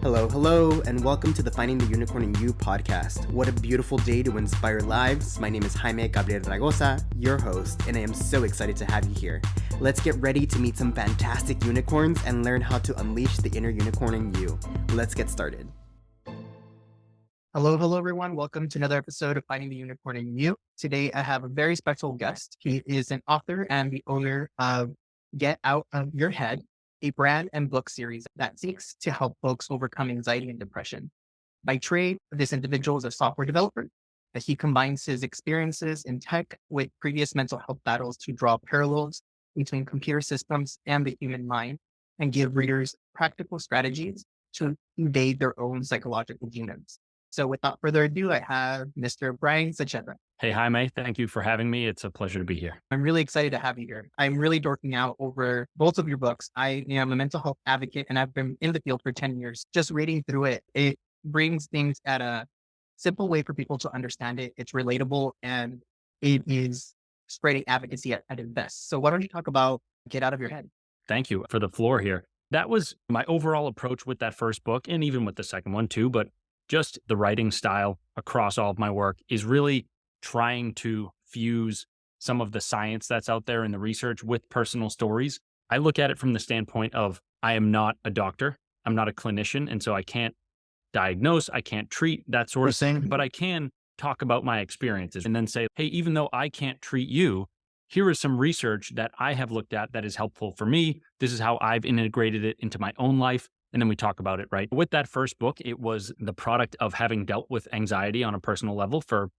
Hello, hello, and welcome to the Finding the Unicorn in You podcast. What a beautiful day to inspire lives. My name is JAIME RAYGOZA, your host, and I am so excited to have you here. Let's get ready to meet some fantastic unicorns and learn how to unleash the inner unicorn in you. Let's get started. Hello, everyone. Welcome to another episode of Finding the Unicorn in You. Today, I have a very special guest. He is an author and the owner of Get Out of Your Head, a brand and book series that seeks to help folks overcome anxiety and depression. By trade, this individual is a software developer. He combines his experiences in tech with previous mental health battles to draw parallels between computer systems and the human mind and give readers practical strategies to evade their own psychological demons. So without further ado, I have Mr. Brian Sachetta. Hey, Jaime. Thank you for having me. It's a pleasure to be here. I'm really excited to have you here. I'm really dorking out over both of your books. I am a mental health advocate and I've been in the field for 10 years. Just reading through it, it brings things at a simple way for people to understand it. It's relatable and it is spreading advocacy at its best. So why don't you talk about Get Out of Your Head? Thank you for the floor here. That was my overall approach with that first book and even with the second one too, but just the writing style across all of my work is really trying to fuse some of the science that's out there in the research with personal stories. I look at it from the standpoint of I am not a doctor. I'm not a clinician. And so I can't diagnose, I can't treat that sort of thing, but I can talk about my experiences and then say, hey, even though I can't treat you, here is some research that I have looked at that is helpful for me. This is how I've integrated it into my own life. And then we talk about it, right? With that first book, it was the product of having dealt with anxiety on a personal level for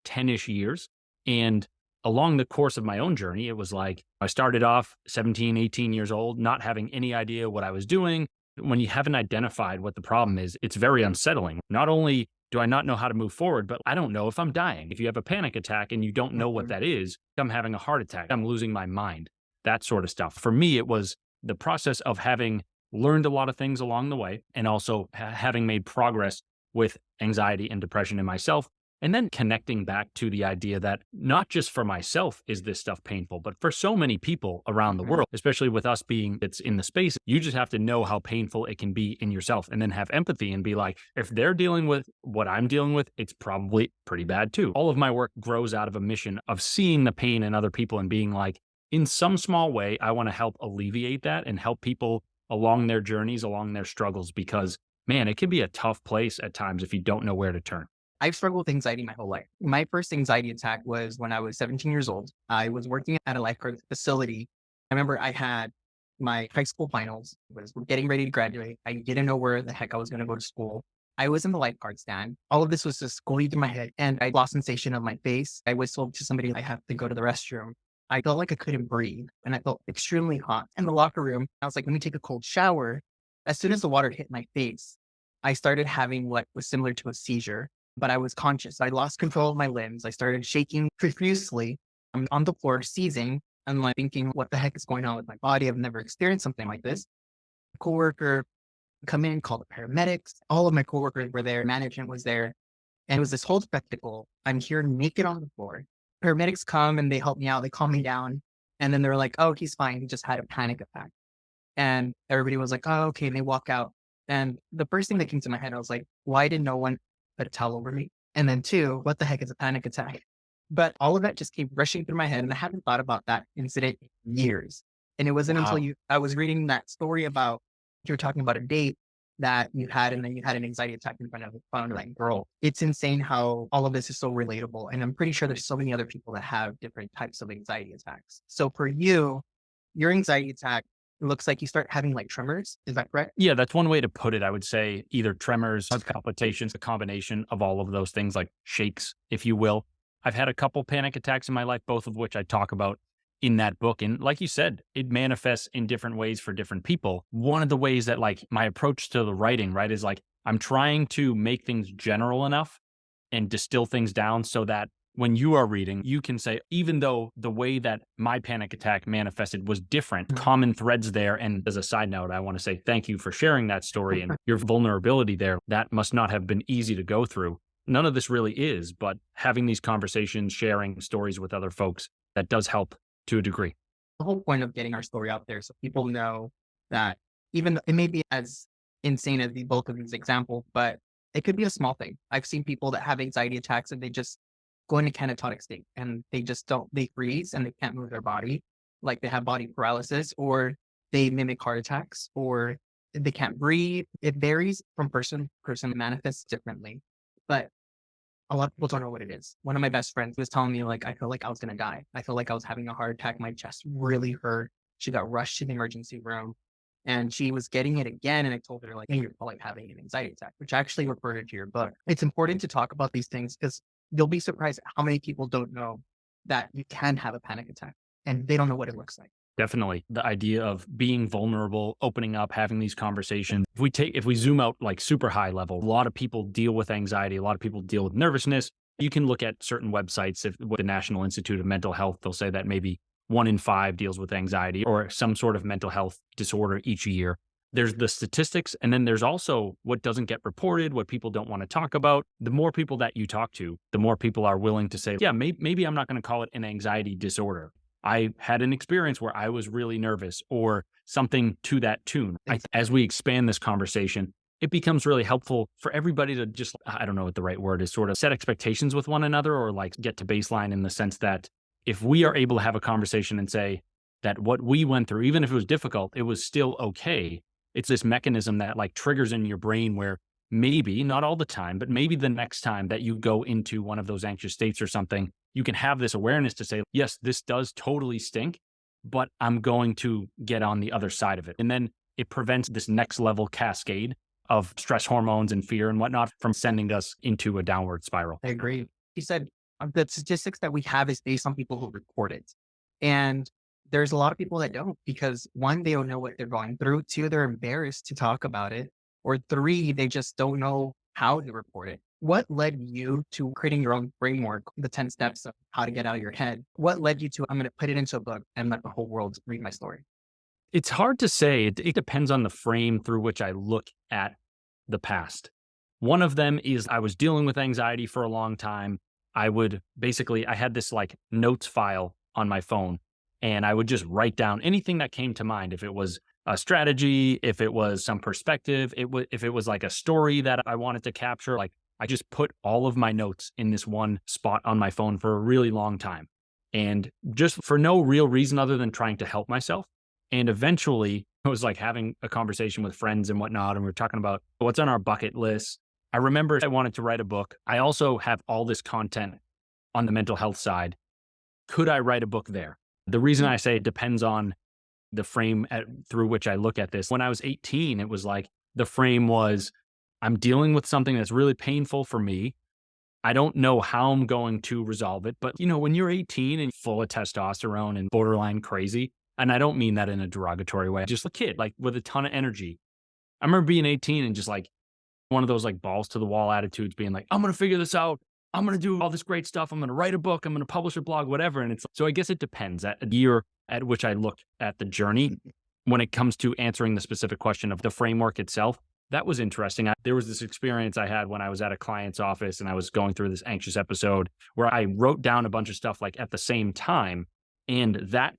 10-ish years. And along the course of my own journey, it was like I started off 17, 18 years old, not having any idea what I was doing. When you haven't identified what the problem is, it's very unsettling. Not only do I not know how to move forward, but I don't know if I'm dying. If you have a panic attack and you don't know what that is, I'm having a heart attack, I'm losing my mind, that sort of stuff. For me, it was the process of having learned a lot of things along the way and also having made progress with anxiety and depression in myself. And then connecting back to the idea that not just for myself is this stuff painful, but for so many people around the world, especially with us being it's in the space, you just have to know how painful it can be in yourself and then have empathy and be like, if they're dealing with what I'm dealing with, it's probably pretty bad too. All of my work grows out of a mission of seeing the pain in other people and being like, in some small way, I want to help alleviate that and help people along their journeys, along their struggles, because man, it can be a tough place at times if you don't know where to turn. I've struggled with anxiety my whole life. My first anxiety attack was when I was 17 years old. I was working at a lifeguard facility. I remember I had my high school finals, was getting ready to graduate. I didn't know where the heck I was going to go to school. I was in the lifeguard stand. All of this was just going through my head and I lost sensation of my face. I whistled to somebody, I have to go to the restroom. I felt like I couldn't breathe and I felt extremely hot. In the locker room, I was like, let me take a cold shower. As soon as the water hit my face, I started having what was similar to a seizure. But I was conscious. I lost control of my limbs. I started shaking profusely. I'm on the floor seizing and like thinking, what the heck is going on with my body? I've never experienced something like this. A coworker come in, called the paramedics. All of my coworkers were there. Management was there. And it was this whole spectacle. I'm here naked on the floor. Paramedics come and they help me out. They calm me down. And then they're like, oh, he's fine. He just had a panic attack. And everybody was like, oh, okay. And they walk out. And the first thing that came to my head, I was like, why did no one put a towel over me? And then two, what the heck is a panic attack? But all of that just came rushing through my head. And I hadn't thought about that incident in years. And it wasn't until I was reading that story about, you were talking about a date that you had, and then you had an anxiety attack in front of that girl. It's insane how all of this is so relatable. And I'm pretty sure there's so many other people that have different types of anxiety attacks. So for you, your anxiety attack, it looks like you start having like tremors. Is that correct? Yeah, that's one way to put it. I would say either tremors, palpitations, a combination of all of those things, like shakes, if you will. I've had a couple panic attacks in my life, both of which I talk about in that book. And like you said, it manifests in different ways for different people. One of the ways that like my approach to the writing, right, is like I'm trying to make things general enough and distill things down so that when you are reading, you can say, even though the way that my panic attack manifested was different, common threads there. And as a side note, I want to say thank you for sharing that story and your vulnerability there. That must not have been easy to go through. None of this really is, but having these conversations, sharing stories with other folks, that does help to a degree. The whole point of getting our story out there so people know that even though it may be as insane as both of these examples, but it could be a small thing. I've seen people that have anxiety attacks and they just go into catatonic state and they just don't, they freeze and they can't move their body. Like they have body paralysis or they mimic heart attacks or they can't breathe. It varies from person to person, it manifests differently. But a lot of people don't know what it is. One of my best friends was telling me, like, I feel like I was gonna die. I feel like I was having a heart attack. My chest really hurt. She got rushed to the emergency room and she was getting it again. And I told her, like, hey, you're probably having an anxiety attack, which I actually referred her to your book. It's important to talk about these things because you'll be surprised at how many people don't know that you can have a panic attack and they don't know what it looks like. Definitely. The idea of being vulnerable, opening up, having these conversations. If we zoom out like super high level, a lot of people deal with anxiety. A lot of people deal with nervousness. You can look at certain websites, if with the National Institute of Mental Health, they'll say that maybe 1 in 5 deals with anxiety or some sort of mental health disorder each year. There's the statistics. And then there's also what doesn't get reported, what people don't want to talk about. The more people that you talk to, the more people are willing to say, yeah, maybe I'm not going to call it an anxiety disorder. I had an experience where I was really nervous or something to that tune. As we expand this conversation, it becomes really helpful for everybody to just, I don't know what the right word is, sort of set expectations with one another or like get to baseline in the sense that if we are able to have a conversation and say that what we went through, even if it was difficult, it was still okay. It's this mechanism that like triggers in your brain where maybe, not all the time, but maybe the next time that you go into one of those anxious states or something, you can have this awareness to say, yes, this does totally stink, but I'm going to get on the other side of it. And then it prevents this next level cascade of stress hormones and fear and whatnot from sending us into a downward spiral. I agree. He said the statistics that we have is based on people who report it. And there's a lot of people that don't because one, they don't know what they're going through. Two, they're embarrassed to talk about it. Or three, they just don't know how to report it. What led you to creating your own framework, the 10 steps of how to get out of your head? What led you to, I'm going to put it into a book and let the whole world read my story? It's hard to say. It depends on the frame through which I look at the past. One of them is I was dealing with anxiety for a long time. I had this like notes file on my phone and I would just write down anything that came to mind. If it was a strategy, if it was some perspective, if it was like a story that I wanted to capture, like I just put all of my notes in this one spot on my phone for a really long time. And just for no real reason other than trying to help myself. And eventually I was like having a conversation with friends and whatnot. And we were talking about what's on our bucket list. I remember I wanted to write a book. I also have all this content on the mental health side. Could I write a book there? The reason I say it depends on the frame through which I look at this. When I was 18, it was like the frame was, I'm dealing with something that's really painful for me. I don't know how I'm going to resolve it. But, when you're 18 and full of testosterone and borderline crazy, and I don't mean that in a derogatory way, just a kid, like with a ton of energy. I remember being 18 and just like one of those like balls to the wall attitudes being like, I'm going to figure this out. I'm going to do all this great stuff. I'm going to write a book. I'm going to publish a blog, whatever. And so I guess it depends at a year at which I look at the journey when it comes to answering the specific question of the framework itself. That was interesting. There was this experience I had when I was at a client's office and I was going through this anxious episode where I wrote down a bunch of stuff like at the same time. And that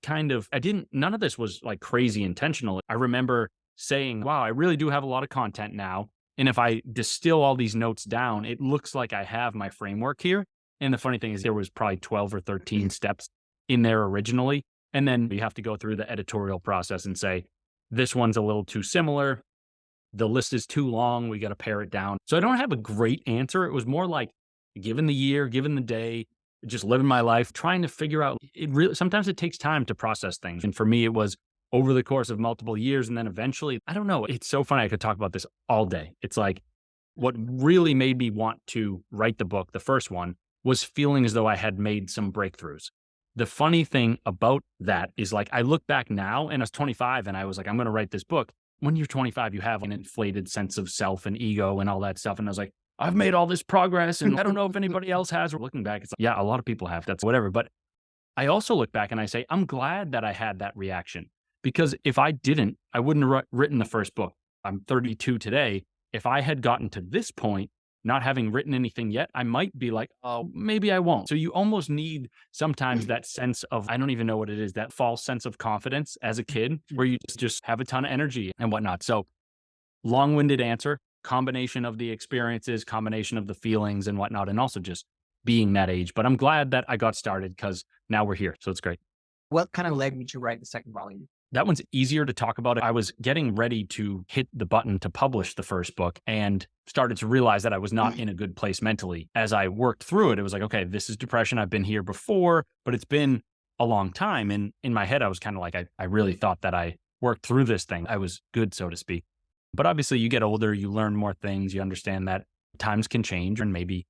none of this was like crazy intentional. I remember saying, wow, I really do have a lot of content now. And if I distill all these notes down, it looks like I have my framework here. And the funny thing is there was probably 12 or 13 steps in there originally. And then you have to go through the editorial process and say, this one's a little too similar. The list is too long. We got to pare it down. So I don't have a great answer. It was more like given the year, given the day, just living my life, trying to figure out sometimes it takes time to process things. And for me, it was over the course of multiple years. And then eventually, I don't know. It's so funny. I could talk about this all day. It's like what really made me want to write the book, the first one, was feeling as though I had made some breakthroughs. The funny thing about that is like, I look back now and I was 25 and I was like, I'm going to write this book. When you're 25, you have an inflated sense of self and ego and all that stuff. And I was like, I've made all this progress and I don't know if anybody else has. Or looking back, it's like, yeah, a lot of people have. That's whatever. But I also look back and I say, I'm glad that I had that reaction because if I didn't, I wouldn't have written the first book. I'm 32 today. If I had gotten to this point, not having written anything yet, I might be like, oh, maybe I won't. So you almost need sometimes that sense of, I don't even know what it is, that false sense of confidence as a kid where you just have a ton of energy and whatnot. So long-winded answer, combination of the experiences, combination of the feelings and whatnot, and also just being that age. But I'm glad that I got started because now we're here. So it's great. What kind of led me to write the second volume? That one's easier to talk about. I was getting ready to hit the button to publish the first book and started to realize that I was not in a good place mentally. As I worked through it, it was like, okay, this is depression. I've been here before, but it's been a long time. And in my head, I was kind of like, I really thought that I worked through this thing. I was good, so to speak. But obviously, you get older, you learn more things, you understand that times can change, and maybe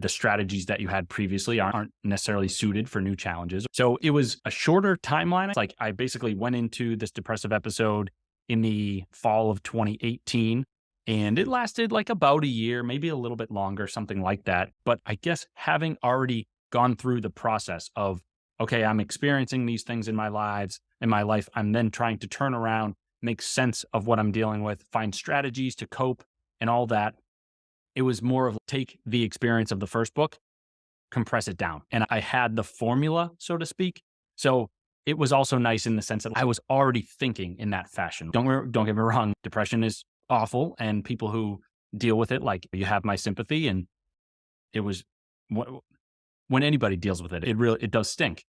the strategies that you had previously aren't necessarily suited for new challenges. So it was a shorter timeline. It's like I basically went into this depressive episode in the fall of 2018, and it lasted like about a year, maybe a little bit longer, something like that. But I guess having already gone through the process of, okay, I'm experiencing these things in my life, I'm then trying to turn around, make sense of what I'm dealing with, find strategies to cope and all that. It was more of take the experience of the first book, compress it down. And I had the formula, so to speak. So it was also nice in the sense that I was already thinking in that fashion. Don't get me wrong, depression is awful. And people who deal with it, like you have my sympathy. And it was, when anybody deals with it, it does stink.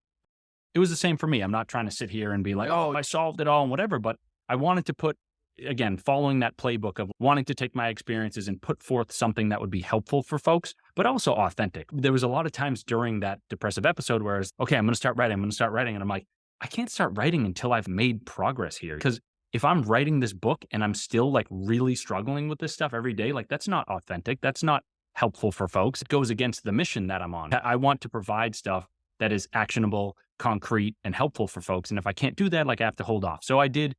It was the same for me. I'm not trying to sit here and be like, oh, I solved it all and whatever, but I wanted to put, again, following that playbook of wanting to take my experiences and put forth something that would be helpful for folks, but also authentic. There was a lot of times during that depressive episode where I was, okay, I'm going to start writing. And I'm like, I can't start writing until I've made progress here. Because if I'm writing this book and I'm still like really struggling with this stuff every day, like that's not authentic. That's not helpful for folks. It goes against the mission that I'm on. I want to provide stuff that is actionable, concrete, and helpful for folks. And if I can't do that, like I have to hold off. So I did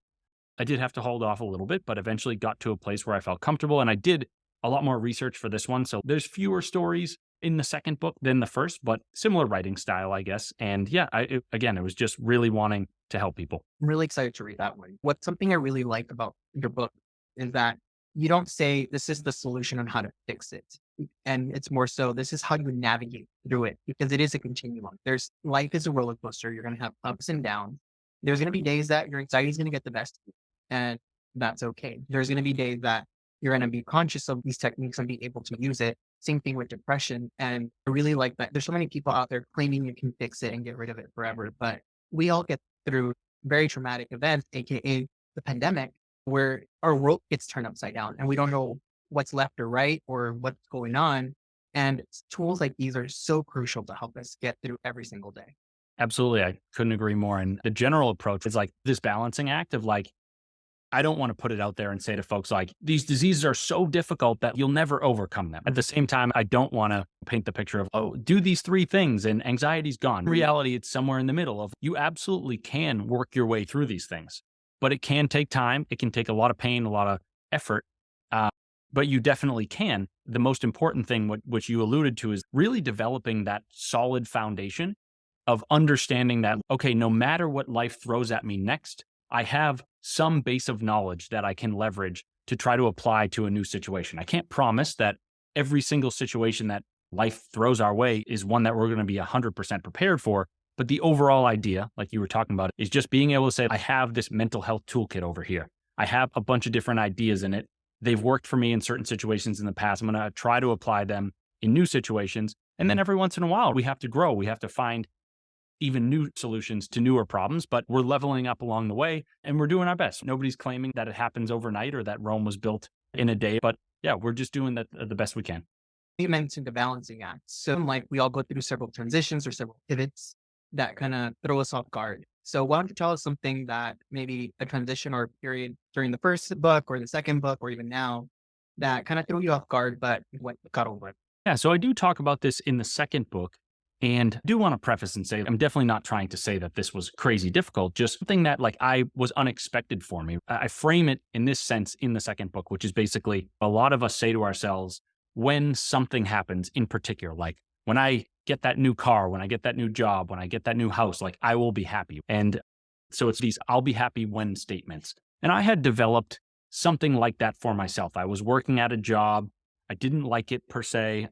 have to hold off a little bit, but eventually got to a place where I felt comfortable. And I did a lot more research for this one. So there's fewer stories in the second book than the first, but similar writing style, I guess. And yeah, it was just really wanting to help people. I'm really excited to read that one. What's something I really like about your book is that you don't say this is the solution on how to fix it. And it's more so this is how you navigate through it because it is a continuum. There's life is a roller coaster. You're going to have ups and downs. There's going to be days that your anxiety is going to get the best of you, and that's okay. There's going to be days that you're going to be conscious of these techniques and be able to use it. Same thing with depression. And I really like that. There's so many people out there claiming you can fix it and get rid of it forever, but we all get through very traumatic events, AKA the pandemic, where our world gets turned upside down and we don't know what's left or right or what's going on. And tools like these are so crucial to help us get through every single day. Absolutely. I couldn't agree more. And the general approach is like this balancing act of like, I don't want to put it out there and say to folks like these diseases are so difficult that you'll never overcome them. At the same time, I don't want to paint the picture of, oh, do these 3 things and anxiety's gone. In reality, it's somewhere in the middle of you absolutely can work your way through these things, but it can take time. It can take a lot of pain, a lot of effort, but you definitely can. The most important thing, which you alluded to, is really developing that solid foundation of understanding that, okay, no matter what life throws at me next, I have some base of knowledge that I can leverage to try to apply to a new situation. I can't promise that every single situation that life throws our way is one that we're going to be 100% prepared for. But the overall idea, like you were talking about, is just being able to say, I have this mental health toolkit over here. I have a bunch of different ideas in it. They've worked for me in certain situations in the past. I'm going to try to apply them in new situations. And then every once in a while, we have to grow. We have to find even new solutions to newer problems, but we're leveling up along the way and we're doing our best. Nobody's claiming that it happens overnight or that Rome was built in a day, but yeah, we're just doing the best we can. You mentioned the balancing act. So like we all go through several transitions or several pivots that kind of throw us off guard. So why don't you tell us something that maybe a transition or a period during the first book or the second book or even now that kind of threw you off guard, but got over it? Yeah, so I do talk about this in the second book. And I do want to preface and say, I'm definitely not trying to say that this was crazy difficult, just something that like I was unexpected for me. I frame it in this sense in the second book, which is basically a lot of us say to ourselves, when something happens in particular, like when I get that new car, when I get that new job, when I get that new house, like I will be happy. And so it's these I'll be happy when statements. And I had developed something like that for myself. I was working at a job. I didn't like it per se.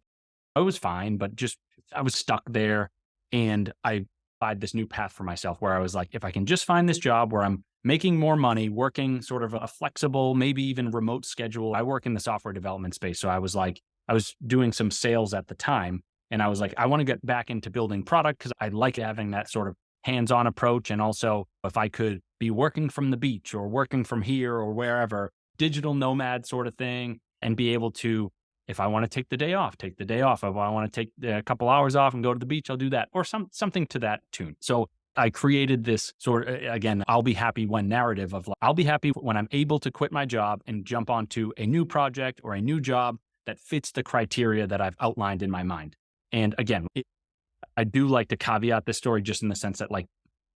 I was fine, but just I was stuck there, and I tried this new path for myself where I was like, if I can just find this job where I'm making more money, working sort of a flexible, maybe even remote schedule. I work in the software development space. So I was doing some sales at the time. And I was like, I want to get back into building product because I like having that sort of hands-on approach. And also if I could be working from the beach or working from here or wherever, digital nomad sort of thing, and be able to, if I want to take the day off, take the day off. If I want to take a couple hours off and go to the beach, I'll do that, or something to that tune. So I created this sort of, again, I'll be happy when narrative of like, I'll be happy when I'm able to quit my job and jump onto a new project or a new job that fits the criteria that I've outlined in my mind. And again, I do like to caveat this story just in the sense that like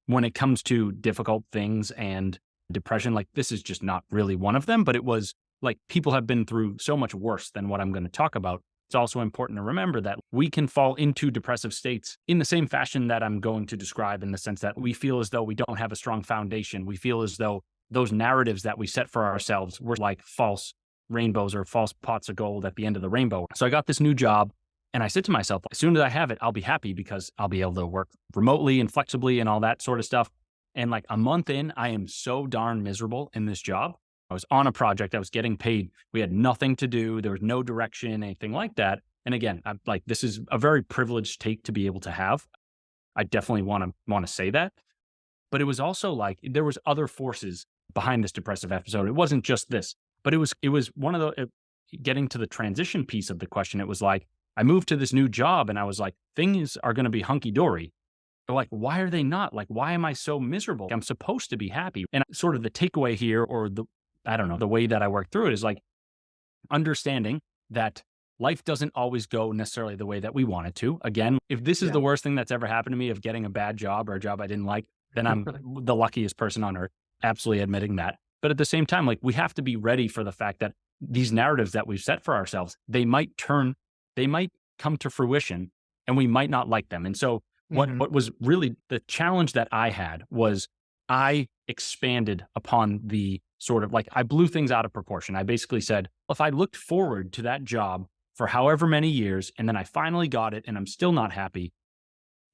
when it comes to difficult things and depression, like this is just not really one of them, but it was like people have been through so much worse than what I'm going to talk about. It's also important to remember that we can fall into depressive states in the same fashion that I'm going to describe, in the sense that we feel as though we don't have a strong foundation. We feel as though those narratives that we set for ourselves were like false rainbows or false pots of gold at the end of the rainbow. So I got this new job and I said to myself, as soon as I have it, I'll be happy because I'll be able to work remotely and flexibly and all that sort of stuff. And like a month in, I am so darn miserable in this job. I was on a project. I was getting paid. We had nothing to do. There was no direction, anything like that. And again, I'm like, this is a very privileged take to be able to have. I definitely want to say that. But it was also like, there was other forces behind this depressive episode. It wasn't just this, but it was one of the, getting to the transition piece of the question. It was like, I moved to this new job and I was like, things are going to be hunky dory. But like, why are they not? Like, why am I so miserable? I'm supposed to be happy. And sort of the takeaway here, or I don't know, the way that I work through it is like understanding that life doesn't always go necessarily the way that we want it to. Again, if this is the worst thing that's ever happened to me, of getting a bad job or a job I didn't like, then I'm the luckiest person on earth, absolutely admitting that. But at the same time, like we have to be ready for the fact that these narratives that we've set for ourselves, they might come to fruition and we might not like them. And so what was really the challenge that I had was I expanded upon the sort of like, I blew things out of proportion. I basically said, if I looked forward to that job for however many years, and then I finally got it and I'm still not happy,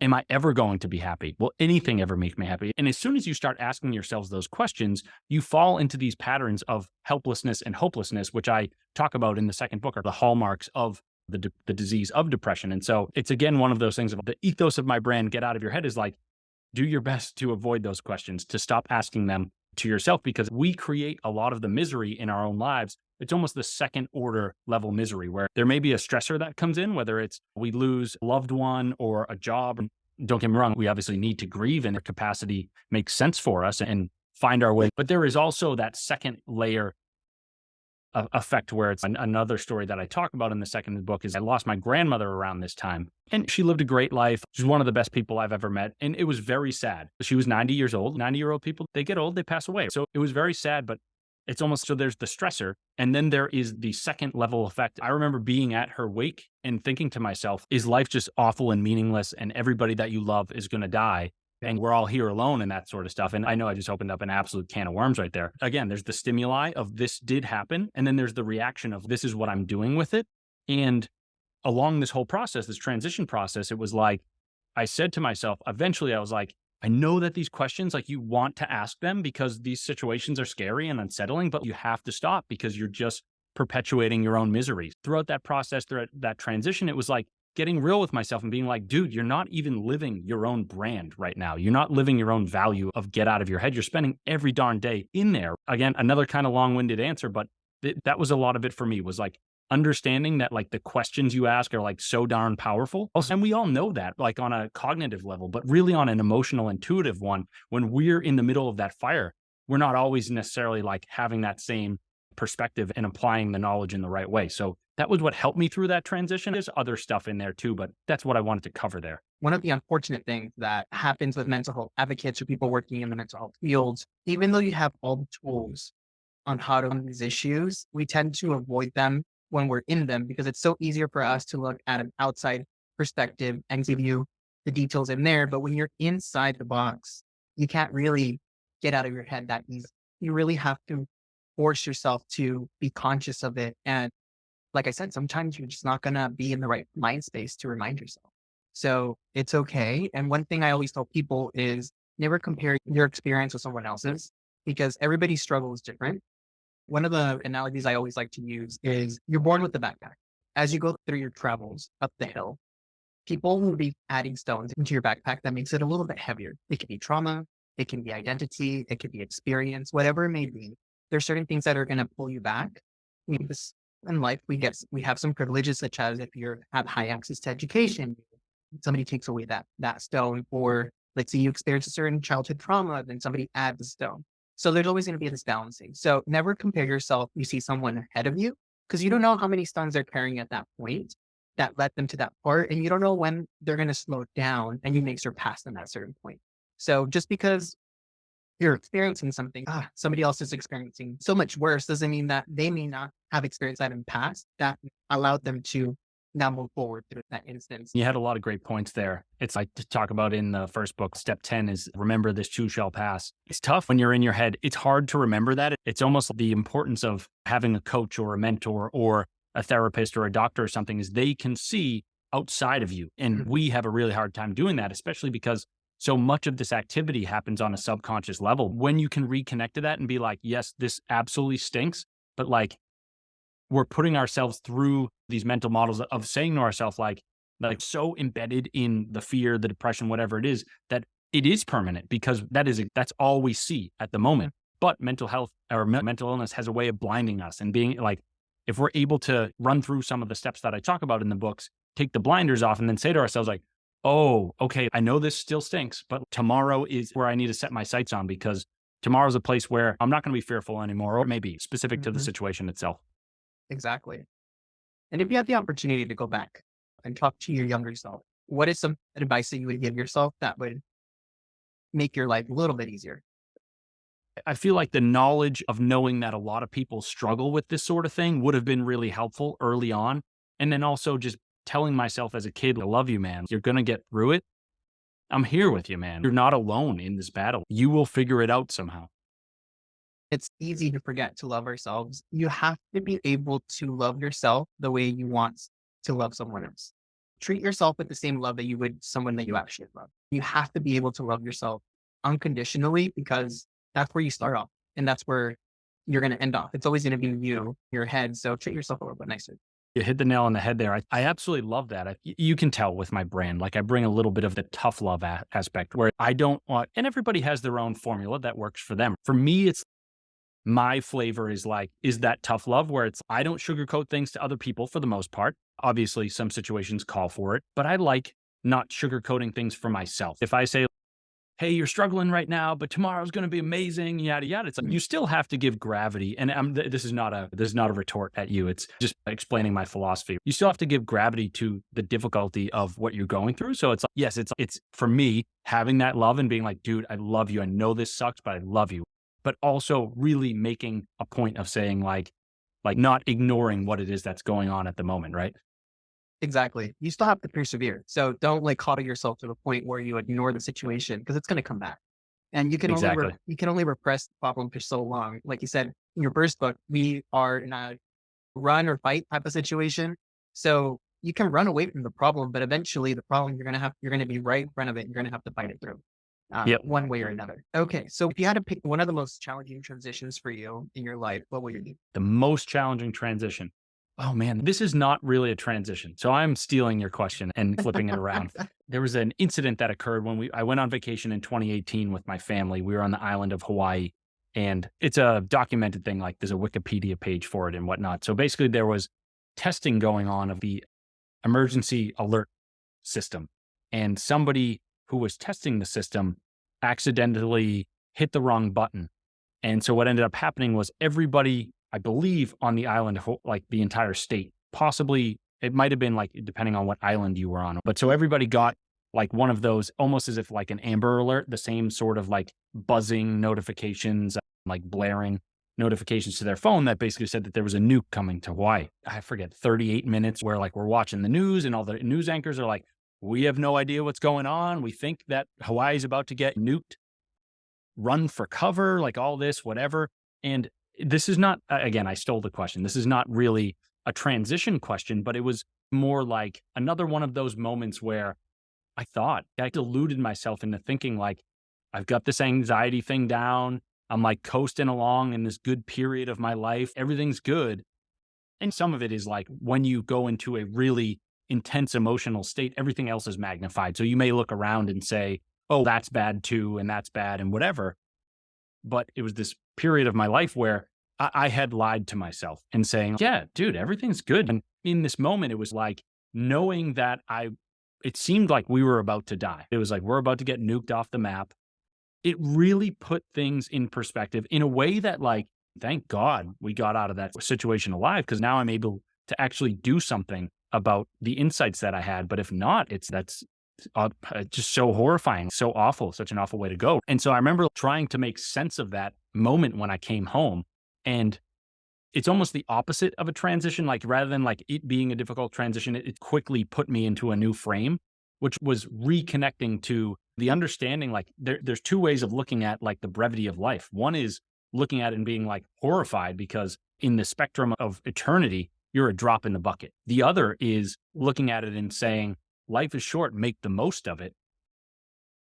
am I ever going to be happy? Will anything ever make me happy? And as soon as you start asking yourselves those questions, you fall into these patterns of helplessness and hopelessness, which I talk about in the second book, are the hallmarks of the disease of depression. And so it's, again, one of those things of the ethos of my brand, Get Out of Your Head, is like, do your best to avoid those questions, to stop asking them to yourself, because we create a lot of the misery in our own lives. It's almost the second order level misery where there may be a stressor that comes in, whether it's we lose a loved one or a job. Don't get me wrong, we obviously need to grieve, and our capacity makes sense for us and find our way. But there is also that second layer effect where it's another story that I talk about in the second book. Is I lost my grandmother around this time, and she lived a great life. She's one of the best people I've ever met. And it was very sad. She was 90 years old. 90-year-old people, they get old, they pass away. So it was very sad, but it's almost, so there's the stressor. And then there is the second level effect. I remember being at her wake and thinking to myself, is life just awful and meaningless? And everybody that you love is going to die. And we're all here alone and that sort of stuff. And I know I just opened up an absolute can of worms right there. Again, there's the stimuli of this did happen. And then there's the reaction of this is what I'm doing with it. And along this whole process, this transition process, it was like, I said to myself, eventually I was like, I know that these questions, like you want to ask them because these situations are scary and unsettling, but you have to stop because you're just perpetuating your own misery. Throughout that process, throughout that transition, it was like, getting real with myself and being like, dude, you're not even living your own brand right now. You're not living your own value of Get Out of Your Head. You're spending every darn day in there. Again, another kind of long-winded answer, but that was a lot of it for me, was like understanding that like the questions you ask are like so darn powerful. And we all know that like on a cognitive level, but really on an emotional, intuitive one, when we're in the middle of that fire, we're not always necessarily like having that same perspective and applying the knowledge in the right way. So that was what helped me through that transition. There's other stuff in there too, but that's what I wanted to cover there. One of the unfortunate things that happens with mental health advocates or people working in the mental health fields, even though you have all the tools on how to handle these issues, we tend to avoid them when we're in them because it's so easier for us to look at an outside perspective and give you the details in there. But when you're inside the box, you can't really get out of your head that easy. You really have to force yourself to be conscious of it. And like I said, sometimes you're just not going to be in the right mind space to remind yourself. So it's okay. And one thing I always tell people is never compare your experience with someone else's, because everybody's struggle is different. One of the analogies I always like to use is you're born with the backpack. As you go through your travels up the hill, people will be adding stones into your backpack that makes it a little bit heavier. It can be trauma, it can be identity, it can be experience, whatever it may be. There's certain things that are going to pull you back. In life, we have some privileges, such as if you have high access to education, somebody takes away that stone, or let's say you experience a certain childhood trauma, then somebody adds a stone. So there's always going to be this balancing. So never compare yourself. You see someone ahead of you because you don't know how many stones they're carrying at that point that led them to that part. And you don't know when they're going to slow down and you may surpass them at a certain point. So just because you're experiencing something, somebody else is experiencing so much worse doesn't mean that they may not have experienced that in the past that allowed them to now move forward through that instance. You had a lot of great points there. It's like to talk about in the first book, step 10 is remember this too shall pass. It's tough when you're in your head. It's hard to remember that. It's almost the importance of having a coach or a mentor or a therapist or a doctor or something is they can see outside of you. And we have a really hard time doing that, especially because so much of this activity happens on a subconscious level. When you can reconnect to that and be like, yes, this absolutely stinks, but like we're putting ourselves through these mental models of saying to ourselves, like so embedded in the fear, the depression, whatever it is, that it is permanent because that's all we see at the moment. But mental health or mental illness has a way of blinding us and being like, if we're able to run through some of the steps that I talk about in the books, take the blinders off and then say to ourselves like, oh, okay, I know this still stinks, but tomorrow is where I need to set my sights on because tomorrow's a place where I'm not going to be fearful anymore, or maybe specific to the situation itself. Exactly. And if you had the opportunity to go back and talk to your younger self, what is some advice that you would give yourself that would make your life a little bit easier? I feel like the knowledge of knowing that a lot of people struggle with this sort of thing would have been really helpful early on. And then also just telling myself as a kid, I love you, man. You're going to get through it. I'm here with you, man. You're not alone in this battle. You will figure it out somehow. It's easy to forget to love ourselves. You have to be able to love yourself the way you want to love someone else. Treat yourself with the same love that you would someone that you actually love. You have to be able to love yourself unconditionally because that's where you start off and that's where you're going to end off. It's always going to be you, your head. So treat yourself a little bit nicer. You hit the nail on the head there. I absolutely love that. You can tell with my brand, like I bring a little bit of the tough love aspect where I don't want, and everybody has their own formula that works for them. For me, it's my flavor is that tough love where it's, I don't sugarcoat things to other people for the most part. Obviously, some situations call for it, but I like not sugarcoating things for myself. If I say, hey, you're struggling right now, but tomorrow's going to be amazing, yada, yada. It's like, you still have to give gravity. And this is not a retort at you. It's just explaining my philosophy. You still have to give gravity to the difficulty of what you're going through. So it's like, yes, it's for me, having that love and being like, dude, I love you. I know this sucks, but I love you. But also really making a point of saying like not ignoring what it is that's going on at the moment, right? Exactly. You still have to persevere. So don't coddle yourself to the point where you ignore the situation because it's going to come back. And you can only repress the problem for so long. Like you said in your first book, we are in a run or fight type of situation. So you can run away from the problem, but eventually the problem you're going to be right in front of it. You're going to have to fight it through. One way or another. Okay. So if you had to pick one of the most challenging transitions for you in your life, what would you do? The most challenging transition. Oh man, this is not really a transition. So I'm stealing your question and flipping it around. There was an incident that occurred when I went on vacation in 2018 with my family. We were on the island of Hawaii and it's a documented thing. Like there's a Wikipedia page for it and whatnot. So basically there was testing going on of the emergency alert system and somebody who was testing the system accidentally hit the wrong button. And so what ended up happening was everybody, I believe, on the island, like the entire state, possibly it might have been like, depending on what island you were on. But so everybody got like one of those, almost as if like an Amber Alert, the same sort of like buzzing notifications, like blaring notifications to their phone that basically said that there was a nuke coming to Hawaii. I forget, 38 minutes where like we're watching the news and all the news anchors are like, we have no idea what's going on. We think that Hawaii is about to get nuked. Run for cover, like all this, whatever. And this is not, again, I stole the question. This is not really a transition question, but it was more like another one of those moments where I deluded myself into thinking like, I've got this anxiety thing down. I'm like coasting along in this good period of my life. Everything's good. And some of it is like when you go into a really intense emotional state, everything else is magnified. So you may look around and say, oh, that's bad too, and that's bad and whatever. But it was this period of my life where I had lied to myself and saying, yeah, dude, everything's good. And in this moment, it was like knowing that it seemed like we were about to die. It was like, we're about to get nuked off the map. It really put things in perspective in a way that, like, thank God we got out of that situation alive, because now I'm able to actually do something about the insights that I had. But if not, that's just so horrifying, so awful, such an awful way to go. And so I remember trying to make sense of that moment when I came home. And it's almost the opposite of a transition. Like rather than like it being a difficult transition, it quickly put me into a new frame, which was reconnecting to the understanding. Like there's two ways of looking at like the brevity of life. One is looking at it and being like horrified because in the spectrum of eternity, you're a drop in the bucket. The other is looking at it and saying, life is short, make the most of it.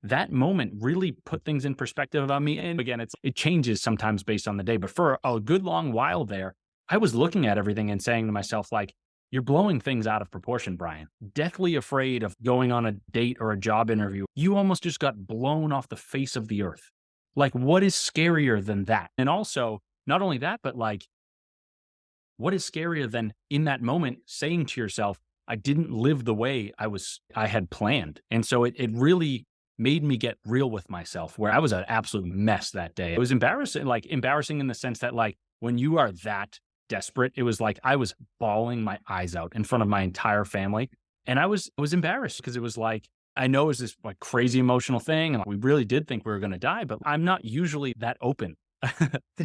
That moment really put things in perspective on me. And again, it changes sometimes based on the day. But for a good long while there, I was looking at everything and saying to myself, like, you're blowing things out of proportion, Brian. Deathly afraid of going on a date or a job interview. You almost just got blown off the face of the earth. Like, what is scarier than that? And also, not only that, but like, what is scarier than in that moment saying to yourself, I didn't live the way I had planned. And so it really made me get real with myself, where I was an absolute mess that day. It was embarrassing in the sense that like when you are that desperate, it was like I was bawling my eyes out in front of my entire family. And I was embarrassed because it was like, I know it was this like crazy emotional thing. And we really did think we were going to die, but I'm not usually that open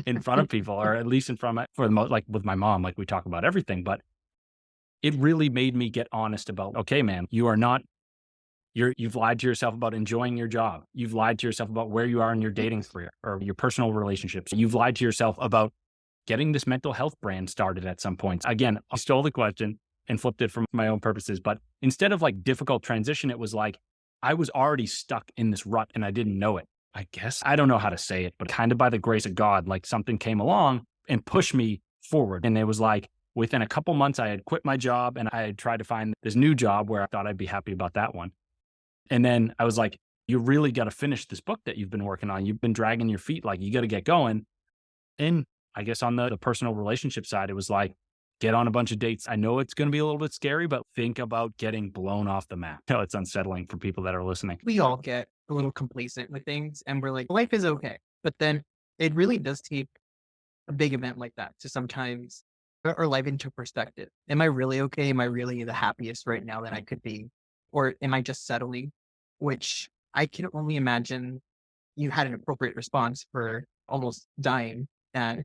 in front of people, or at least in front of like with my mom, like we talk about everything. But it really made me get honest about, okay, man, you've lied to yourself about enjoying your job. You've lied to yourself about where you are in your dating career or your personal relationships. You've lied to yourself about getting this mental health brand started at some point. Again, I stole the question and flipped it for my own purposes. But instead of like difficult transition, it was like I was already stuck in this rut and I didn't know it. I guess I don't know how to say it, but kind of by the grace of God, like something came along and pushed me forward. And it was like within a couple months, I had quit my job and I had tried to find this new job where I thought I'd be happy about that one. And then I was like, you really got to finish this book that you've been working on. You've been dragging your feet. Like you got to get going. And I guess on the personal relationship side, it was like, get on a bunch of dates. I know it's going to be a little bit scary, but think about getting blown off the map. You know, it's unsettling for people that are listening. We all get a little complacent with things and we're like, life is okay. But then it really does take a big event like that to sometimes put our life into perspective. Am I really okay? Am I really the happiest right now that I could be? Or am I just settling? Which I can only imagine you had an appropriate response for almost dying. And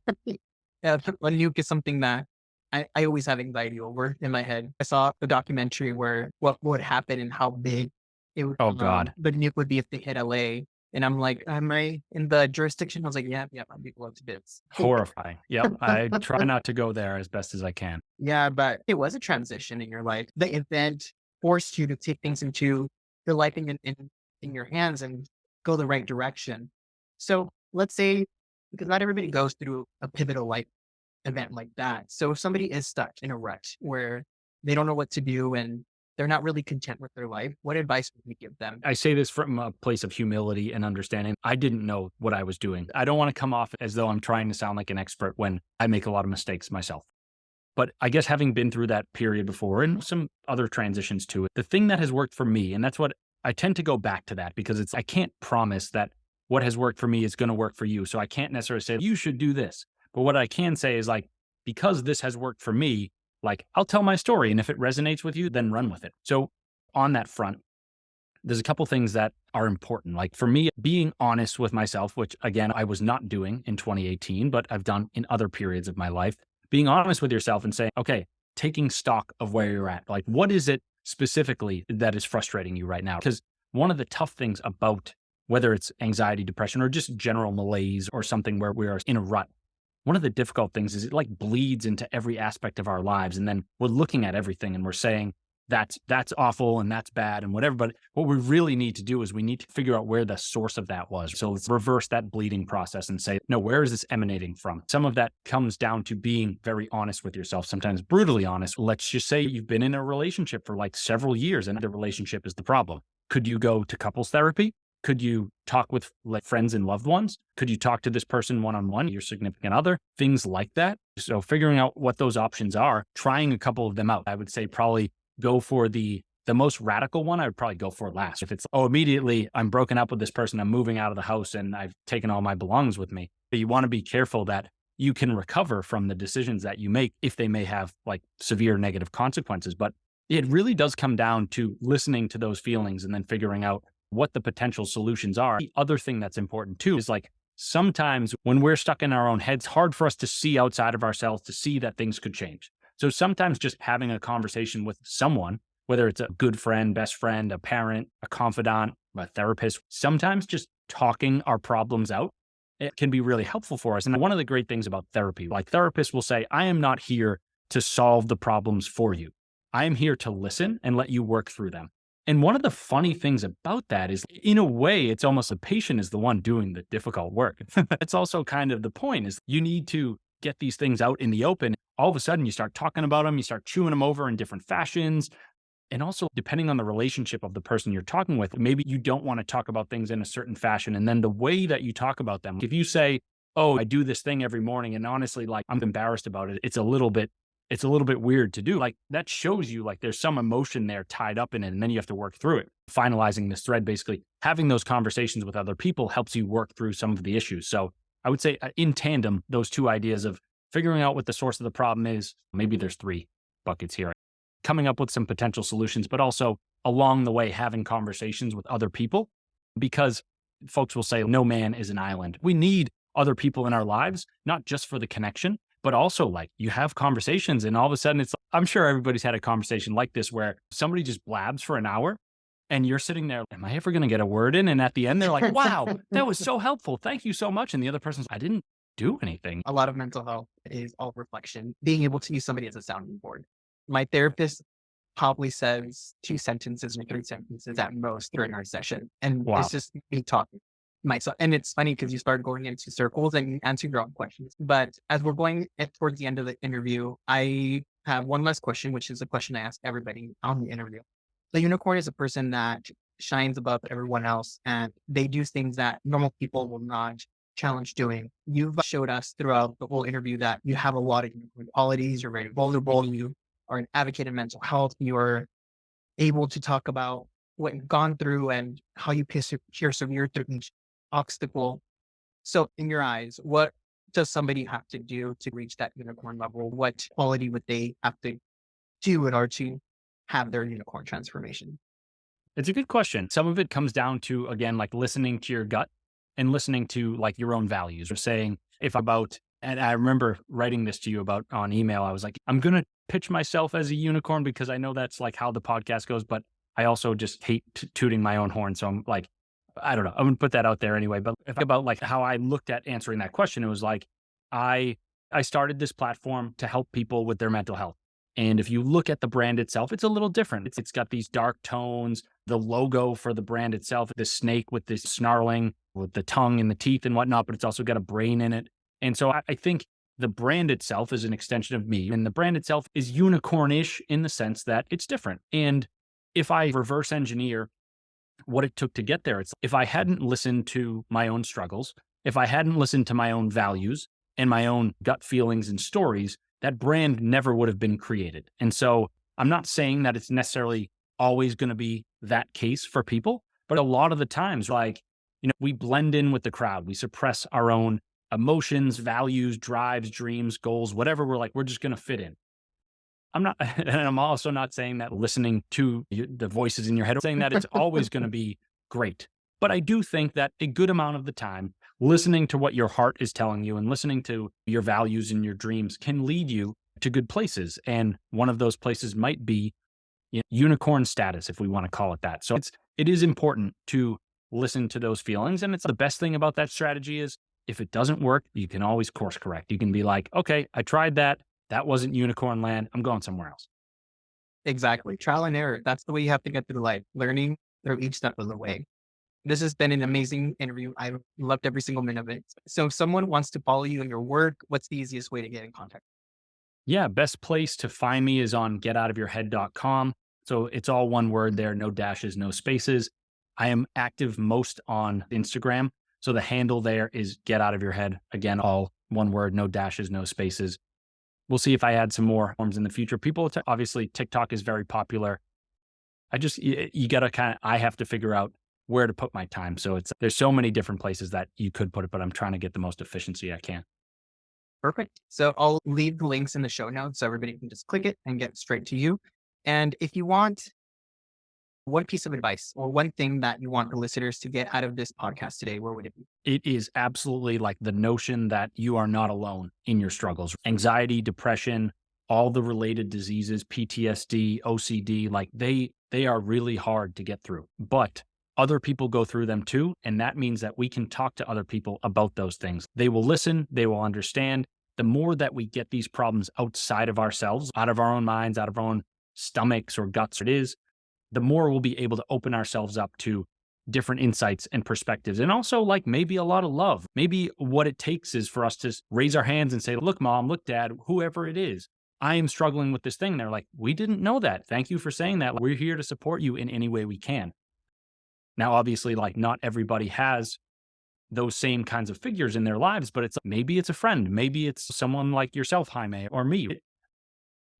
a nuke is something that I always have anxiety over in my head. I saw a documentary where what would happen and how big it would, Oh God. the nuke would be if they hit LA. And I'm like, am I in the jurisdiction? I was like, yeah, I'd be blown to bits. Horrifying. Yep. I try not to go there as best as I can. Yeah, but it was a transition in your life. The event forced you to take things into your life in your hands and go the right direction. So let's say, because not everybody goes through a pivotal life event like that. So if somebody is stuck in a rut where they don't know what to do and they're not really content with their life, what advice would you give them? I say this from a place of humility and understanding. I didn't know what I was doing. I don't want to come off as though I'm trying to sound like an expert when I make a lot of mistakes myself. But I guess having been through that period before and some other transitions to it, the thing that has worked for me, and that's what I tend to go back to that because I can't promise that what has worked for me is going to work for you. So I can't necessarily say you should do this. But what I can say is like, because this has worked for me, like I'll tell my story. And if it resonates with you, then run with it. So on that front, there's a couple things that are important. Like for me, being honest with myself, which again, I was not doing in 2018, but I've done in other periods of my life, being honest with yourself and saying, okay, taking stock of where you're at. Like, what is it specifically that is frustrating you right now? Because one of the tough things about whether it's anxiety, depression, or just general malaise or something where we are in a rut, one of the difficult things is it like bleeds into every aspect of our lives. And then we're looking at everything and we're saying, that's awful and that's bad and whatever. But what we really need to do is we need to figure out where the source of that was. So let's reverse that bleeding process and say, no, where is this emanating from? Some of that comes down to being very honest with yourself, sometimes brutally honest. Let's just say you've been in a relationship for like several years and the relationship is the problem. Could you go to couples therapy? Could you talk with like friends and loved ones? Could you talk to this person one-on-one, your significant other, things like that? So figuring out what those options are, trying a couple of them out. I would say probably go for the most radical one. I would probably go for last. If it's, oh, immediately I'm broken up with this person, I'm moving out of the house and I've taken all my belongings with me. But you want to be careful that you can recover from the decisions that you make if they may have like severe negative consequences. But it really does come down to listening to those feelings and then figuring out what the potential solutions are. The other thing that's important too is like sometimes when we're stuck in our own heads, it's hard for us to see outside of ourselves to see that things could change. So sometimes just having a conversation with someone, whether it's a good friend, best friend, a parent, a confidant, a therapist, sometimes just talking our problems out, it can be really helpful for us. And one of the great things about therapy, like therapists will say, I am not here to solve the problems for you. I am here to listen and let you work through them. And one of the funny things about that is, in a way, it's almost the patient is the one doing the difficult work. It's also kind of the point is you need to get these things out in the open. All of a sudden, you start talking about them, you start chewing them over in different fashions. And also, depending on the relationship of the person you're talking with, maybe you don't want to talk about things in a certain fashion. And then the way that you talk about them, if you say, oh, I do this thing every morning, and honestly, like I'm embarrassed about it, it's a little bit weird to do. Like that shows you like there's some emotion there tied up in it. And then you have to work through it. Finalizing this thread, basically having those conversations with other people helps you work through some of the issues. So I would say in tandem, those two ideas of figuring out what the source of the problem is, maybe there's 3 buckets here, coming up with some potential solutions, but also along the way, having conversations with other people, because folks will say no man is an island. We need other people in our lives, not just for the connection, but also like you have conversations and all of a sudden it's, I'm sure everybody's had a conversation like this where somebody just blabs for an hour and you're sitting there, am I ever going to get a word in? And at the end, they're like, wow, that was so helpful. Thank you so much. And the other person's, I didn't do anything. A lot of mental health is all reflection, being able to use somebody as a sounding board. My therapist probably says 2 sentences or 3 sentences at most during our session. And Wow. it's just me talking myself. And it's funny because you start going into circles and you answer your own questions. But as we're going towards the end of the interview, I have one last question, which is a question I ask everybody on the interview. The unicorn is a person that shines above everyone else and they do things that normal people will not challenge doing. You've showed us throughout the whole interview that you have a lot of unicorn qualities. You're very vulnerable. You are an advocate of mental health. You're able to talk about what you've gone through and how you persevere through each obstacle. So in your eyes, what does somebody have to do to reach that unicorn level? What quality would they have to do in order to have their unicorn transformation? It's a good question. Some of it comes down to, again, like listening to your gut and listening to like your own values or saying and I remember writing this to you about on email. I was like, I'm going to pitch myself as a unicorn because I know that's like how the podcast goes, but I also just hate tooting my own horn. So I'm like, I don't know. I'm going to put that out there anyway. But about like how I looked at answering that question, it was like, I started this platform to help people with their mental health. And if you look at the brand itself, it's a little different. It's got these dark tones, the logo for the brand itself, the snake with this snarling, with the tongue and the teeth and whatnot, but it's also got a brain in it. And so I think the brand itself is an extension of me. And the brand itself is unicornish in the sense that it's different. And if I reverse engineer what it took to get there, it's if I hadn't listened to my own struggles, if I hadn't listened to my own values and my own gut feelings and stories, that brand never would have been created. And so I'm not saying that it's necessarily always going to be that case for people, but a lot of the times, like, we blend in with the crowd. We suppress our own emotions, values, drives, dreams, goals, whatever. We're just going to fit in. And I'm also not saying that listening to the voices in your head, saying that it's always going to be great. But I do think that a good amount of the time, listening to what your heart is telling you and listening to your values and your dreams can lead you to good places. And one of those places might be unicorn status, if we want to call it that. So it is important to listen to those feelings. And it's the best thing about that strategy is if it doesn't work, you can always course correct. You can be like, okay, I tried that. That wasn't unicorn land. I'm going somewhere else. Exactly. Trial and error. That's the way you have to get through life, learning through each step of the way. This has been an amazing interview. I loved every single minute of it. So if someone wants to follow you in your work, what's the easiest way to get in contact? Yeah, best place to find me is on getoutofyourhead.com. So it's all one word there, no dashes, no spaces. I am active most on Instagram. So the handle there is Get Out of Your Head. Again, all one word, no dashes, no spaces. We'll see if I add some more forms in the future. Obviously, TikTok is very popular. You got to I have to figure out where to put my time. So there's so many different places that you could put it, but I'm trying to get the most efficiency I can. Perfect. So I'll leave the links in the show notes so everybody can just click it and get straight to you. And if you want one piece of advice or one thing that you want the listeners to get out of this podcast today, where would it be? It is absolutely like the notion that you are not alone in your struggles. Anxiety, depression, all the related diseases, PTSD, OCD, like they are really hard to get through. But other people go through them too, and that means that we can talk to other people about those things. They will listen, they will understand. The more that we get these problems outside of ourselves, out of our own minds, out of our own stomachs or guts, the more we'll be able to open ourselves up to different insights and perspectives. And also, like, maybe a lot of love. Maybe what it takes is for us to raise our hands and say, look, mom, look, dad, whoever it is, I am struggling with this thing. And they're like, we didn't know that. Thank you for saying that. We're here to support you in any way we can. Now, obviously, like, not everybody has those same kinds of figures in their lives, but maybe it's a friend. Maybe it's someone like yourself, Jaime, or me.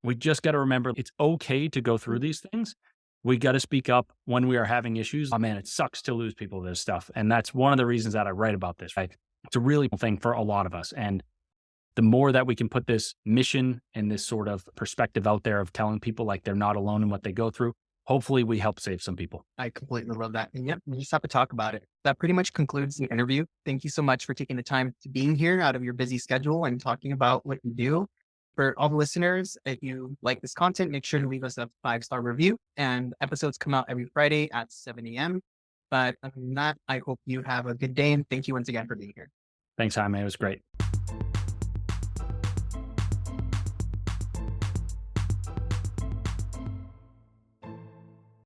We just got to remember it's okay to go through these things. We got to speak up when we are having issues. Oh man, it sucks to lose people to this stuff. And that's one of the reasons that I write about this, right? It's a really cool thing for a lot of us. And the more that we can put this mission and this sort of perspective out there of telling people like they're not alone in what they go through, hopefully we help save some people. I completely love that. And yep, we just have to talk about it. That pretty much concludes the interview. Thank you so much for taking the time to being here out of your busy schedule and talking about what you do. For all the listeners, if you like this content, make sure to leave us a 5-star review. And episodes come out every Friday at 7 a.m. But other than that, I hope you have a good day. And thank you once again for being here. Thanks, Jaime. It was great.